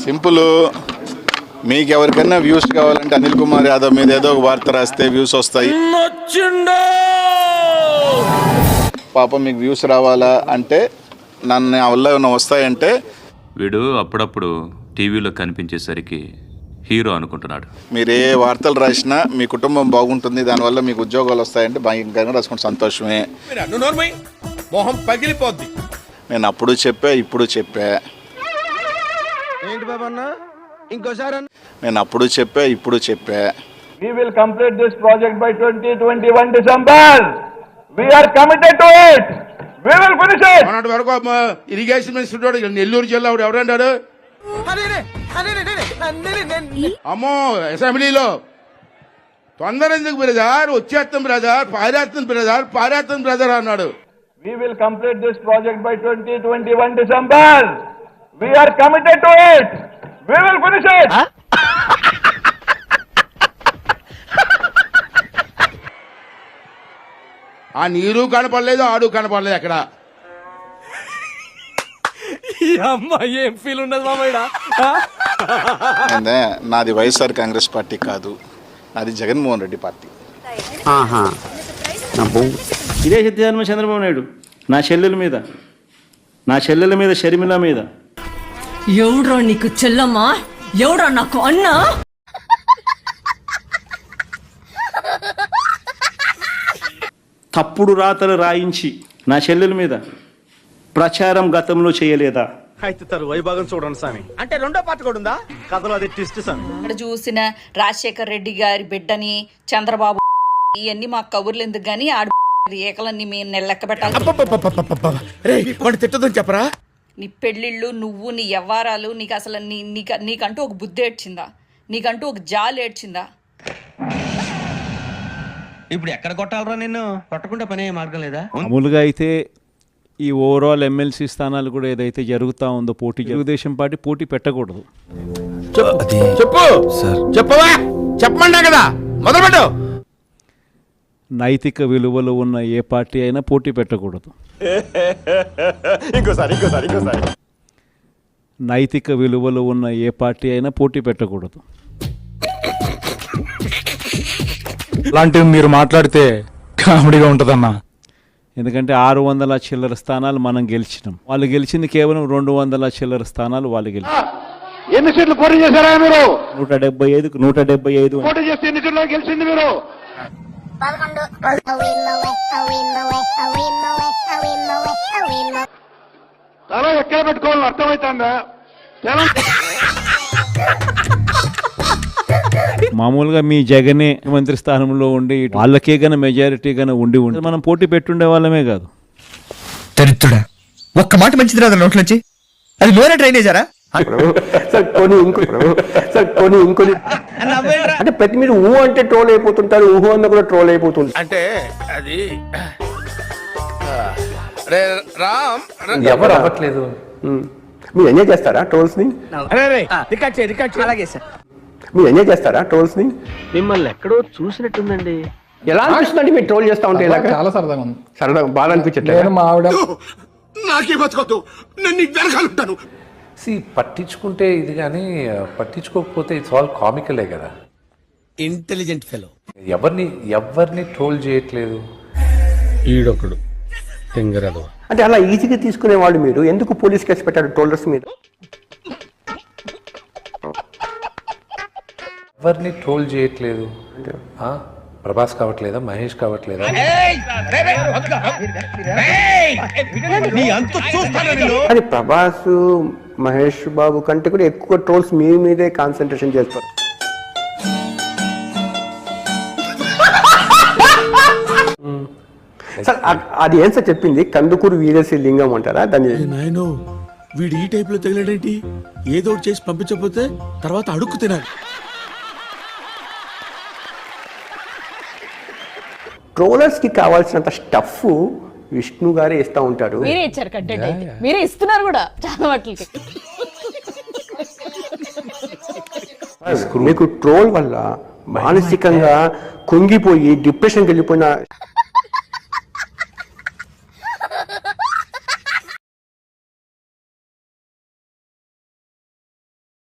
Simple. మీకు ఎవరికైనా views కావాలంటే అనిల్ కుమార్ యాదవ్ మీద ఏదో ఒక వార్త రాస్తే వ్యూస్ వస్తాయి. పాపం మీకు వ్యూస్ రావాలా అంటే నన్ను వల్ల ఏమైనా వస్తాయంటే వీడు అప్పుడప్పుడు టీవీలో కనిపించేసరికి హీరో అనుకుంటున్నాడు. మీరు ఏ వార్తలు రాసినా మీ కుటుంబం బాగుంటుంది, దానివల్ల మీకు ఉద్యోగాలు వస్తాయంటే భయంకరంగా రాసుకుంటే సంతోషమే. మొహం పగిలిపోద్ది. నేను అప్పుడు చెప్పా, ఇప్పుడు చెప్పా. ఏంటి బాబన్న ఇంకోసారి? నేను అప్పుడు చెప్పా, ఇప్పుడు చెప్పా. We will complete this project by 2021 December. We are committed to it. We will finish it. మొన్నటి వరకు ఇరిగేషన్ మినిస్టర్ నెల్లూరు జిల్లా ఎవరన్నాడు? అమ్మో అసెంబ్లీలో తొందర ఎందుకు బ్రదర్, వచ్చేస్తాం బ్రదర్, పారేస్తాం బ్రదర్ అన్నాడు. We will complete this project by 2021 December. We are committed to it. We will finish it. ఆ నీరు కనపడలేదు, ఆడు కనపడలేదు. ఎక్కడ ఏం ఫీల్ ఉన్నది మామయ్య? నాది వైఎస్ఆర్ కాంగ్రెస్ పార్టీ కాదు, నాది జగన్మోహన్ రెడ్డి పార్టీ. ఇదే జన్మ చంద్రబాబు నాయుడు నా చెల్లెల మీద షర్మిల మీద. ఎవడ్రా నీకు చెల్లమ్మా, ఎవడ్రా నాకు అన్నా? తప్పుడు రాతలు రాయించి నా చెల్లెల మీద ప్రచారం గతంలో చేయలేదా? అయితే వైభాగం చూడండి స్వామి. అంటే రెండో పార్ట్ కూడా ఉందా కథలో? అది ట్విస్ట్ స్వామి. ఇక్కడ చూసిన రాజశేఖర్ రెడ్డి గారి బిడ్డని చంద్రబాబు ఇవన్నీ మాకు కబుర్లు ఎందుకు గానీ ఆడు ఏకలన్నీ మేము నెలెక్క పెట్టాలి. తిట్టదని చెప్పరా? నీ పెళ్ళిళ్ళు, నువ్వు, నీ వ్యవహారాలు, నీకు అసలు నీకంటూ ఒక బుద్ధి ఏడ్చిందా? నీకంటూ ఒక జాలి ఏడ్చిందా? ఇప్పుడు ఎక్కడ కొట్టాలరా నిన్ను? కొట్టకుండా పనే మార్గం లేదా? మామూలుగా అయితే ఈ ఓవరాల్ ఎమ్మెల్సీ స్థానాలు కూడా ఏదైతే జరుగుతూ ఉందో పోటీ, తెలుగుదేశం పార్టీ పోటీ పెట్టకూడదు. చెప్పవా? చెప్పమన్నా కదా, మొదలుపెట్టు. నైతిక విలువలు ఉన్న ఏ పార్టీ అయినా పోటీ పెట్టకూడదు. నైతిక విలువలు ఉన్న ఏ పార్టీ అయినా పోటీ పెట్టకూడదు. ఇలాంటివి మీరు మాట్లాడితే కామెడీగా ఉంటుందన్నా. ఎందుకంటే 600 చిల్లర స్థానాలు మనం గెలిచినాం, వాళ్ళు గెలిచింది కేవలం 200 చిల్లర స్థానాలు వాళ్ళు గెలిచారు. ఎన్ని సీట్లు పోటీ చేశారా మీరు? 175కు 175 పోటీ చేస్తే ఎన్ని సీట్లు గెలిచింది మీరు? తల ఎక్కడ పెట్టుకోవాలని అర్థమవుతుందా? మామూలుగా మీ జగనే మంత్రి స్థానంలో ఉండి వాళ్ళకే గన మెజారిటీ గన ఉండి మనం పోటీ పెట్టుండే వాళ్ళమే కాదు. దరిద్రుడా, ఒక్క మాట మంచిది రాదు నోట్ల నుంచి. అది నోరే డ్రైనేజారా? ఇంకొన్ని అంటే ప్రతి మీరు ఊహ అంటే ట్రోల్ అయిపోతుంటారు, ఊహ అన్న కూడా ట్రోల్ అయిపోతుంది. అంటే అది రామ్ ఎవరు అవ్వట్లేదు. మీరు ఎంజాయ్ చేస్తారా ట్రోల్స్ ని? అలాగే సార్. మీరు ఎంజాయ్ చేస్తారా ట్రోల్స్ ని? మిమ్మల్ని ఎక్కడో చూసినట్టుందండి. ఎలా అనిపిస్తుందండి మీరు ట్రోల్ చేస్తా ఉంటే? చాలా సరదాగా ఉంది. సరదాగా బాగా అనిపించట్లేదు. మా ఆవిడ నాకే బతకొద్దు, నేను వెనకాలంటాను. పట్టించుకుంటే ఇది కానీ పట్టించుకోకపోతే ఇట్స్ ఆల్ కామికలే కదా. Intelligent fellow. ఎవరిని ట్రోల్ చేయట్లేదు. ఈడొకడు అంటే అలా ఈజీగా తీసుకునే వాళ్ళు మీరు ఎందుకు పోలీస్ కేసు పెట్టారు ట్రోలర్స్ మీద? ఎవరిని ట్రోల్ చేయట్లేదు. ప్రభాస్ కావట్లేదా, మహేష్ కావట్లేదా? అది ప్రభాస్, మహేష్ బాబు కంటే కూడా ఎక్కువ ట్రోల్స్ మీ మీదే కాన్సన్ట్రేషన్ చేస్తారు. సార్ అది ఏం సార్ చెప్పింది? కందుకూరు వీరసి లింగం అంటారా దాన్ని? నాయనో, వీడు ఈ టైప్ లో తగిలాడేంటి? ఏదో చేసి పంపించకపోతే తర్వాత అడుక్కు తినాలి. ట్రోలర్స్ కి కావాల్సినంత స్టఫ్ విష్ణు గారే ఇస్తా ఉంటారు. మీరే ఇచ్చారు కంటెంట్, మీరే ఇస్తున్నారు కూడా చాలా వాటికి. మీకు ట్రోల్ వల్ల మానసికంగా కుంగిపోయి డిప్రెషన్కి వెళ్ళిపోయిన